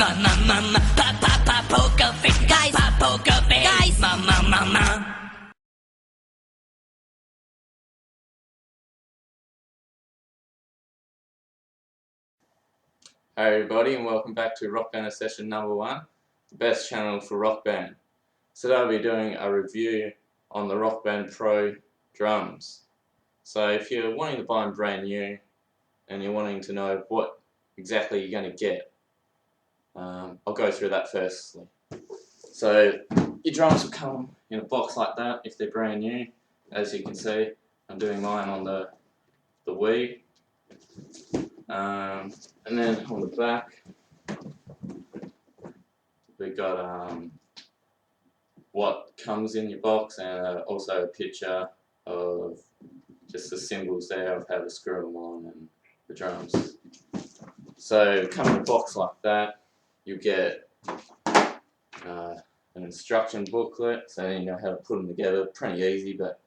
Poker face, guys, poker face, guys, ma. Hi everybody, and welcome back to Rockband session number 1, the best channel for rock band. Today I'll be doing a review on the Rockband Pro drums. So if you're wanting to buy them brand new and you're wanting to know what exactly you're going to get, I'll go through that firstly. So your drums will come in a box like that if they're brand new. As you can see, I'm doing mine on the Wii. And then on the back we got what comes in your box, and also a picture of just the symbols there of how to screw them on and the drums. So come in a box like that, you get an instruction booklet, so you know how to put them together. Pretty easy, but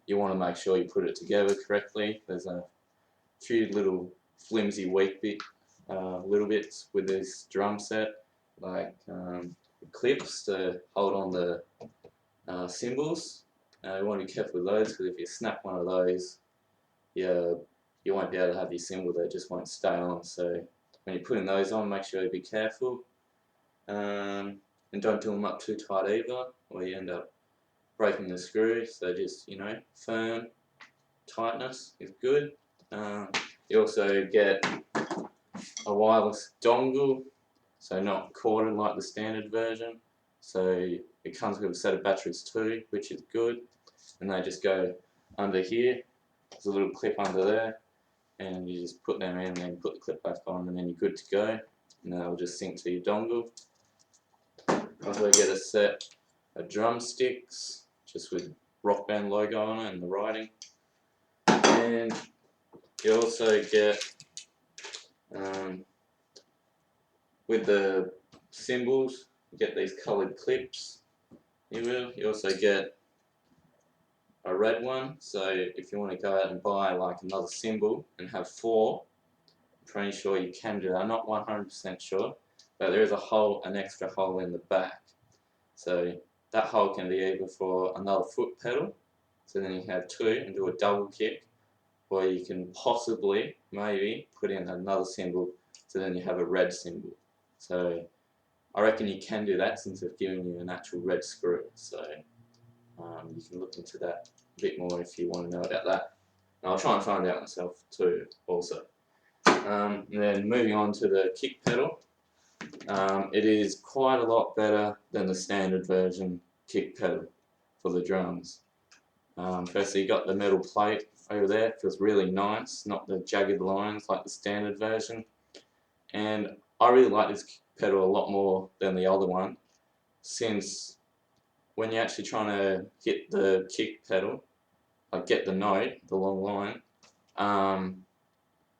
you want to make sure you put it together correctly. There's a few little flimsy weak little bits with this drum set, like clips to hold on the cymbals. You want to be careful with those, because if you snap one of those, you won't be able to have your cymbal there, just won't stay on. So when you're putting those on, make sure you be careful, and don't do them up too tight either, or you end up breaking the screw. So just, you know, firm tightness is good. You also get a wireless dongle, so not corded like the standard version. So it comes with a set of batteries too, which is good, and they just go under here. There's a little clip under there, and you just put them in, and then put the clip back on, and then you're good to go, and then it'll just sync to your dongle. Also get a set of drumsticks, just with Rockband logo on it and the writing, and you also get with the cymbals, you get these coloured clips. You also get a red one, so if you want to go out and buy like another cymbal and have 4, I'm pretty sure you can do that. I'm not 100% sure, but there is an extra hole in the back. So that hole can be either for another foot pedal, so then you have 2 and do a double kick, or you can possibly, maybe, put in another cymbal, so then you have a red cymbal. So I reckon you can do that, since they've given you an actual red screw. So you can look into that a bit more if you want to know about that. And I'll try and find out myself too also. And then moving on to the kick pedal. It is quite a lot better than the standard version kick pedal for the drums. Firstly, you got the metal plate over there, feels really nice, not the jagged lines like the standard version. And I really like this kick pedal a lot more than the other one, since when you're actually trying to hit the kick pedal, like get the note, the long line,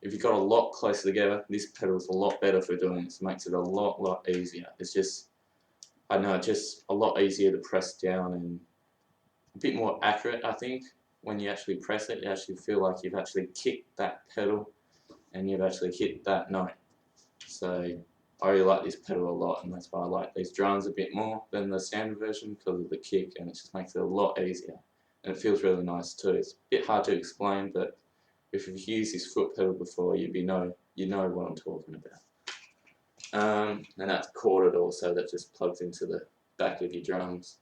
if you've got a lot closer together, this pedal is a lot better for doing this. It makes it a lot easier. It's just, I don't know, just a lot easier to press down and a bit more accurate, I think. When you actually press it, you actually feel like you've actually kicked that pedal and you've actually hit that note. So I really like this pedal a lot, and that's why I like these drums a bit more than the standard version, because of the kick, and it just makes it a lot easier. And it feels really nice too. It's a bit hard to explain, but if you've used this foot pedal before, you know what I'm talking about. And that's corded also, that just plugs into the back of your drums.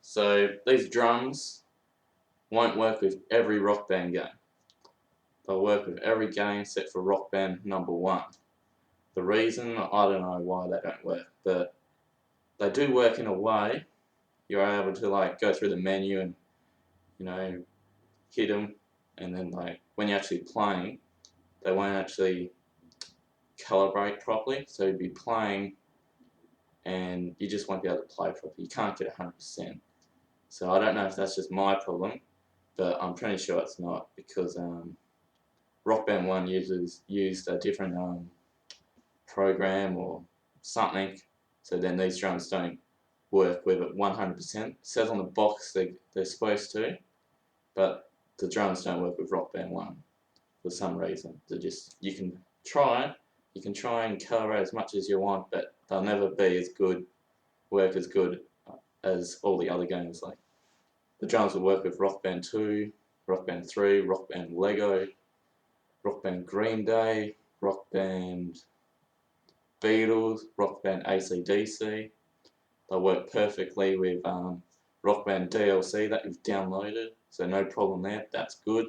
So these drums won't work with every Rock Band game. They'll work with every game except for Rock Band number 1. The reason, I don't know why they don't work, but they do work in a way. You're able to like go through the menu and, you know, hit them, and then like when you're actually playing, they won't actually calibrate properly. So you'll be playing and you just won't be able to play properly. You can't get 100%. So I don't know if that's just my problem, but I'm pretty sure it's not, because Rock Band 1 used a different program or something, so then these drums don't work with it 100%. It says on the box they're supposed to, but the drums don't work with Rock Band 1 for some reason. You can try it, you can try and cover as much as you want, but they'll never be as good, work as good as all the other games. Like the drums will work with Rock Band 2, Rock Band 3, Rock Band Lego, Rock Band Green Day, Rock Band Beatles, Rock Band AC/DC. They'll work perfectly with Rock Band DLC that you've downloaded, so no problem there. That's good.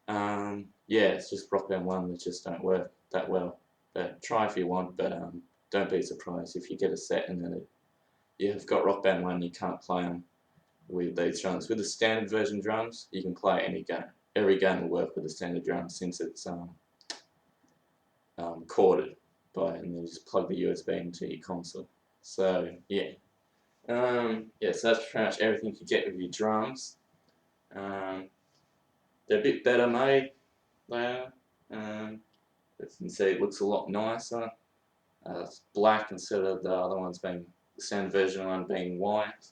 Yeah, it's just Rock Band 1 that just don't work that well. But try if you want, but don't be surprised if you get a set and then you've got Rock Band 1 and you can't play them with these drums. With the standard version drums, you can play any game. Every game will work with the standard drums since it's corded by, and you just plug the USB into your console. So yeah, yeah. So that's pretty much everything you get with your drums. They're a bit better made. There, as you can see, it looks a lot nicer. It's black instead of the other ones being the standard version one being white.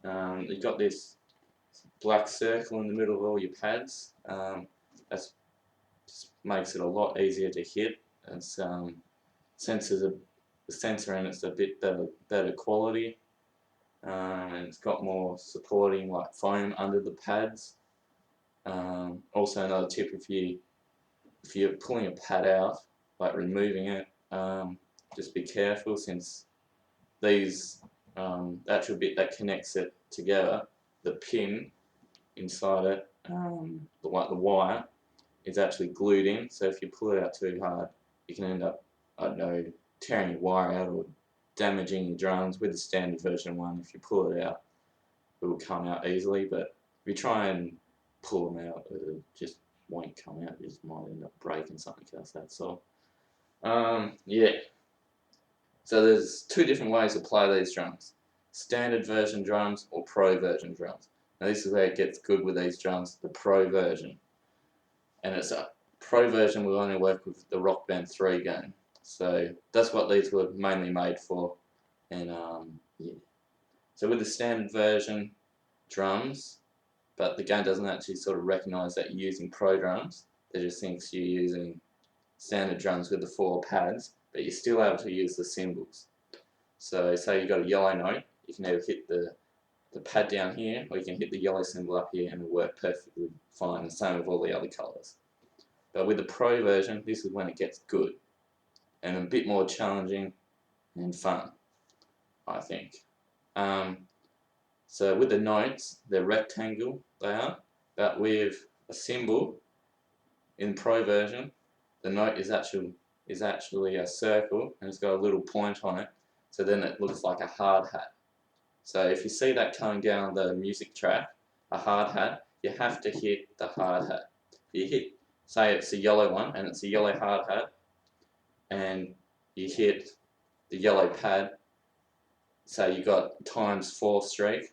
You've got this black circle in the middle of all your pads. That just makes it a lot easier to hit. It's the sensor in it's a bit better quality, and it's got more supporting like foam under the pads. Also another tip, if you're pulling a pad out, like removing it, just be careful, since these the actual bit that connects it together, the pin inside it, the wire, is actually glued in. So if you pull it out too hard, you can end up, I don't know, tearing your wire out or damaging your drums. With the standard version one, if you pull it out, it will come out easily. But if you try and pull them out, it just won't come out. You just might end up breaking something else. That's all. Yeah. So there's two different ways to play these drums: standard version drums or pro version drums. Now this is where it gets good with these drums, the pro version. And it's a pro version will only work with the Rock Band 3 game. So that's what these were mainly made for. And yeah. So with the standard version drums, but the game doesn't actually sort of recognise that you're using pro drums. It just thinks you're using standard drums with the 4 pads, but you're still able to use the cymbals. So say you've got a yellow note, you can either hit the pad down here, or you can hit the yellow symbol up here and it'll work perfectly fine, the same with all the other colours. But with the pro version, this is when it gets good and a bit more challenging and fun, I think. So with the notes, they're rectangle, they are, but with a symbol in pro version, the note is actually a circle and it's got a little point on it, so then it looks like a hard hat. So if you see that coming down the music track, a hard hat, you have to hit the hard hat. If you hit, say it's a yellow one and it's a yellow hard hat, and you hit the yellow pad, say you got ×4 streak,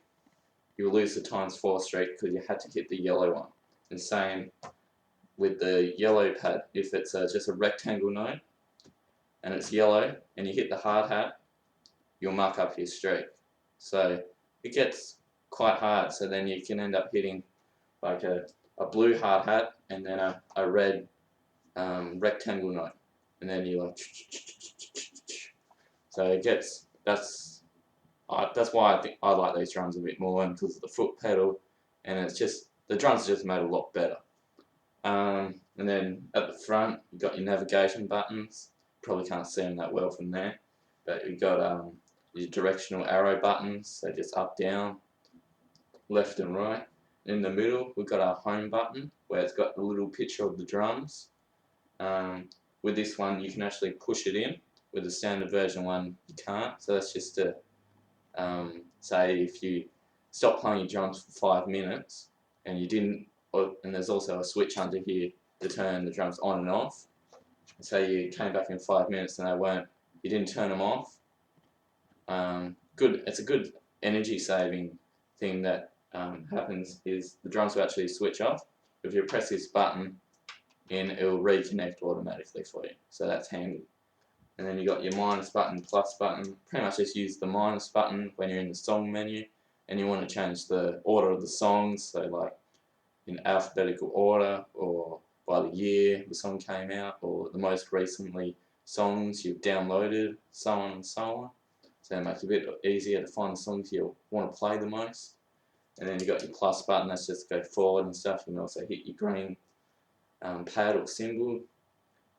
you'll lose the ×4 streak because you had to hit the yellow one. And same with the yellow pad, if it's just a rectangle note and it's yellow and you hit the hard hat, you'll mark up your streak. So it gets quite hard, so then you can end up hitting like a blue hard hat and then a red rectangle note, and then you like, so it gets, that's why I think I like these drums a bit more, and because of the foot pedal, and it's just, the drums are just made a lot better. And then at the front you've got your navigation buttons. Probably can't see them that well from there, but you've got your directional arrow buttons, so just up, down, left and right. In the middle we've got our home button where it's got a little picture of the drums. With this one you can actually push it in. With the standard version one you can't, so that's just to say if you stop playing your drums for 5 minutes and you didn't, and there's also a switch under here to turn the drums on and off. Say you came back in 5 minutes and you didn't turn them off. It's a good energy saving thing that happens is the drums will actually switch off. If you press this button in, it will reconnect automatically for you, so that's handy. And then you got your minus button, plus button. Pretty much just use the minus button when you're in the song menu and you want to change the order of the songs, so like in alphabetical order or by the year the song came out or the most recently songs you've downloaded, so on and so on. So it makes it a bit easier to find the songs you want to play the most. And then you've got your plus button, that's just go forward and stuff. You can also hit your green pad or symbol.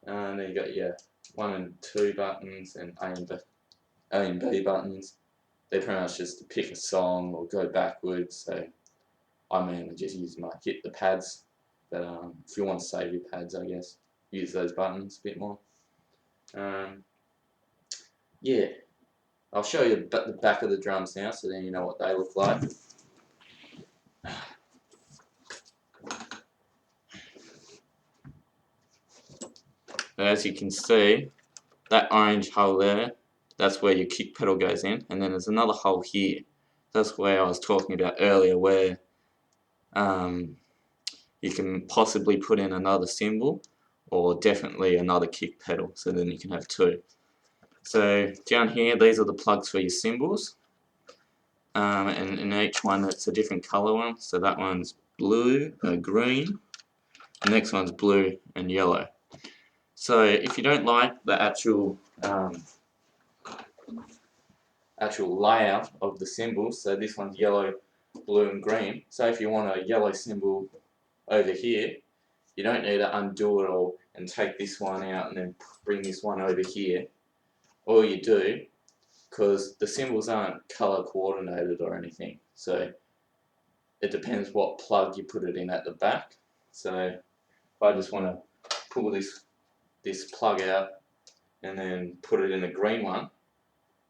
And then you've got your 1 and 2 buttons and A and B buttons. They're pretty much just to pick a song or go backwards. So I mainly just use my hit the pads. But if you want to save your pads, I guess, use those buttons a bit more. Yeah, I'll show you the back of the drums now, so then you know what they look like. As you can see, that orange hole there, that's where your kick pedal goes in, and then there's another hole here. That's where I was talking about earlier, where you can possibly put in another cymbal or definitely another kick pedal, so then you can have two. So down here, these are the plugs for your cymbals, and in each one it's a different color one. So that one's blue, green, the next one's blue and yellow. So if you don't like the actual layout of the cymbals, so this one's yellow, blue and green, so if you want a yellow cymbal over here, you don't need to undo it all and take this one out and then bring this one over here. All you do, because the cymbals aren't color coordinated or anything, so it depends what plug you put it in at the back. So if I just want to pull this plug out and then put it in the green one,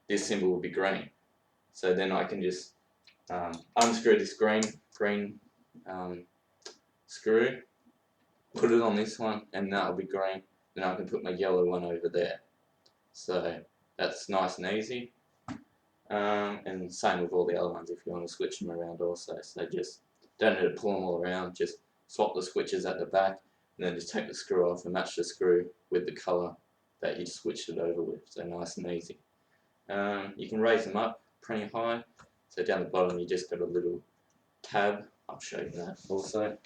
this symbol will be green. So then I can just unscrew this green screw, put it on this one, and that'll be green. Then I can put my yellow one over there. So that's nice and easy. And same with all the other ones if you want to switch them around also. So just don't need to pull them all around, just swap the switches at the back and then just take the screw off and match the screw with the colour that you switched it over with. So nice and easy. You can raise them up pretty high. So down the bottom you just got a little tab. I'll show you that also.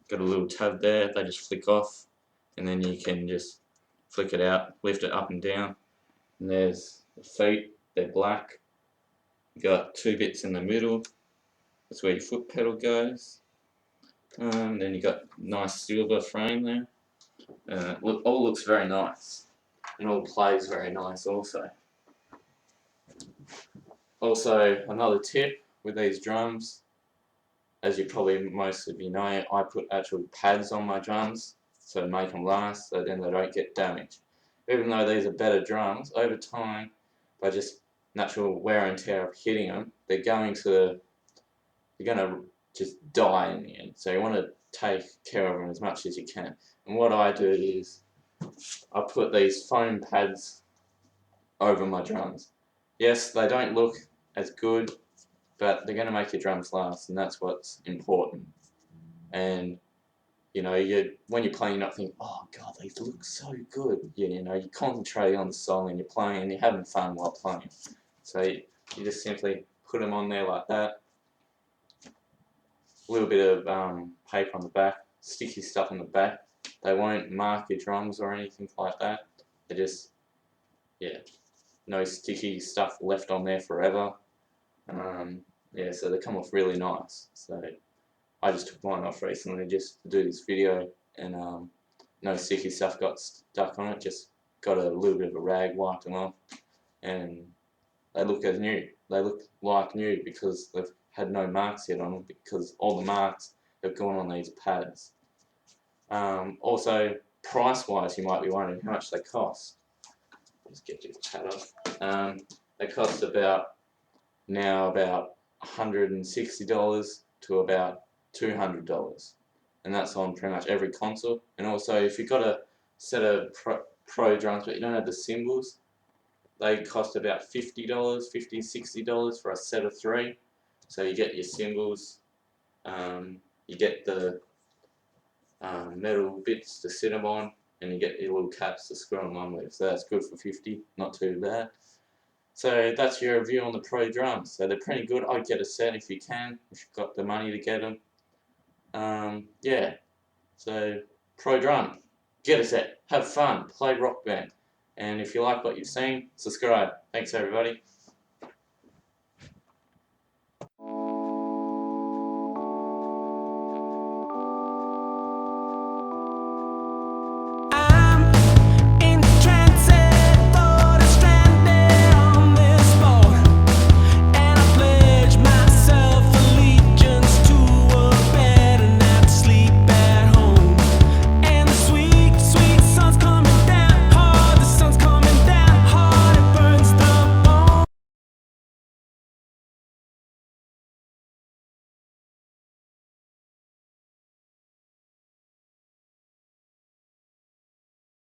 Got a little tab there, they just flick off and then you can just flick it out, lift it up and down. And there's the feet, they're black. You got two bits in the middle, that's where your foot pedal goes. Then you got nice silver frame there. All looks very nice. And all plays very nice also. Also, another tip with these drums, as you probably most of you know, I put actual pads on my drums so to make them last, so then they don't get damaged. Even though these are better drums, over time, by just natural wear and tear of hitting them, they're going to just die in the end. So you want to take care of them as much as you can. And what I do is I put these foam pads over my drums. Yes, they don't look as good, but they're going to make your drums last, and that's what's important. And you know, when you're playing, you're not thinking, oh god, these look so good. You know, you concentrate on the song and you're playing and you're having fun while playing. So you just simply put them on there like that. A little bit of paper on the back, sticky stuff on the back. They won't mark your drums or anything like that. They just, yeah, no sticky stuff left on there forever. Yeah, so they come off really nice. So I just took mine off recently just to do this video, and no sticky stuff got stuck on it. Just got a little bit of a rag, wiped them off, and they look as new. They look like new because they've had no marks yet on them, because all the marks have gone on these pads. Also, price-wise, you might be wondering how much they cost. Let's get this pad off. They cost about $160 to about $200, and that's on pretty much every console. And also, if you've got a set of pro drums but you don't have the cymbals, they cost about $50, $60 for a set of 3. So you get your cymbals, you get the metal bits to sit them on, and you get your little caps to screw them on with. So that's good for $50, not too bad. So that's your review on the Pro drums. So they're pretty good. I'd get a set if you can, if you've got the money to get them. Yeah, so Pro drum. get a set, have fun, play Rock Band. And if you like what you've seen, subscribe. Thanks everybody.